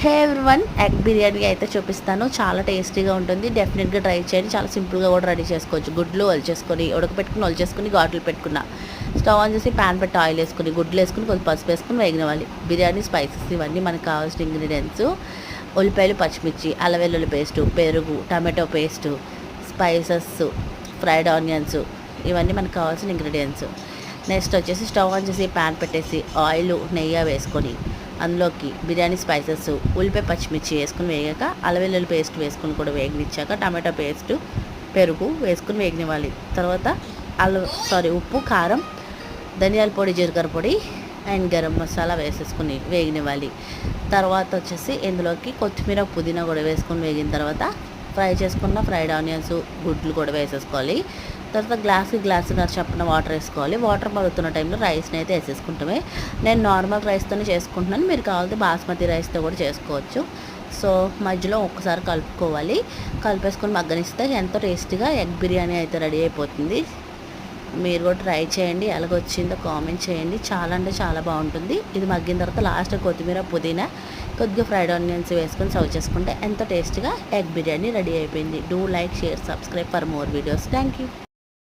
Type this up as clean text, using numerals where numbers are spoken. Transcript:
హే everyone, egg biryani అయితే చూపిస్తాను. చాలా టేస్టీగా ఉంటుంది. డెఫినెట్గా ట్రై చేయండి. చాలా సింపుల్గా కూడా రెడీ చేసుకోవచ్చు. గుడ్లు ఒలిచేసుకొని ఉడకపెట్టుకుని ఘాట్లు పెట్టుకున్న స్టవ్ ఆన్ చేసి ప్యాన్ పెట్టి ఆయిల్ వేసుకుని గుడ్లు వేసుకుని కొంచెం పసుపు వేసుకుని వేగనివ్వాలి. బిర్యానీ స్పైసెస్ ఇవన్నీ మనకు కావాల్సిన ఇంగ్రీడియంట్స్: ఉల్లిపాయలు, పచ్చిమిర్చి, అల్లం వెల్లుల్లి పేస్టు, పెరుగు, tomato paste, spices, fried onions, ఇవన్నీ మనకు కావాల్సిన ఇంగ్రీడియంట్స్. నెక్స్ట్ వచ్చేసి స్టవ్ ఆన్ చేసి ప్యాన్ పెట్టేసి ఆయిల్, నెయ్యి వేసుకొని అందులోకి బిర్యానీ స్పైసెస్, ఉల్లిపాయ, పచ్చిమిర్చి వేసుకుని వేగాక అల్లం వెల్లుల్లి పేస్ట్ వేసుకుని కూడా వేగనిచ్చాక టమాటో పేస్టు, పెరుగు వేసుకుని వేగనివ్వాలి. తర్వాత ఉప్పు, కారం, ధనియాల పొడి, జీలకర్ర పొడి అండ్ గరం మసాలా వేసేసుకుని వేగనివ్వాలి. తర్వాత వచ్చేసి ఇందులోకి కొత్తిమీర, పుదీనా కూడా వేసుకొని వేగిన తర్వాత ఫ్రై చేసుకున్న ఫ్రైడ్ ఆనియన్స్, గుడ్లు కూడా వేసేసుకోవాలి. తర్వాత గ్లాసున్నర చప్పున వాటర్ వేసుకోవాలి. వాటర్ మరుగుతున్న టైంలో రైస్ని అయితే వేసేసుకుంటామే. నేను నార్మల్ రైస్తోనే చేసుకుంటున్నాను. మీరు కావాలంటే బాస్మతి రైస్తో కూడా చేసుకోవచ్చు. సో మధ్యలో ఒక్కసారి కలుపుకోవాలి. కలిపేసుకొని మగ్గనిస్తే ఎంతో టేస్టీగా ఎగ్ బిర్యానీ అయితే రెడీ అయిపోతుంది. మీరు కూడా ట్రై చేయండి. ఎలాగొచ్చిందో కామెంట్ చేయండి. చాలా అంటే చాలా బాగుంటుంది. ఇది మగ్గిన తర్వాత లాస్ట్ కొత్తిమీర, పుదీనా, కొద్దిగా ఫ్రైడ్ ఆనియన్స్ వేసుకొని సర్వ్ చేసుకుంటే ఎంతో టేస్టీగా ఎగ్ బిర్యానీ రెడీ అయిపోయింది. Do like, share, subscribe for more videos. Thank you.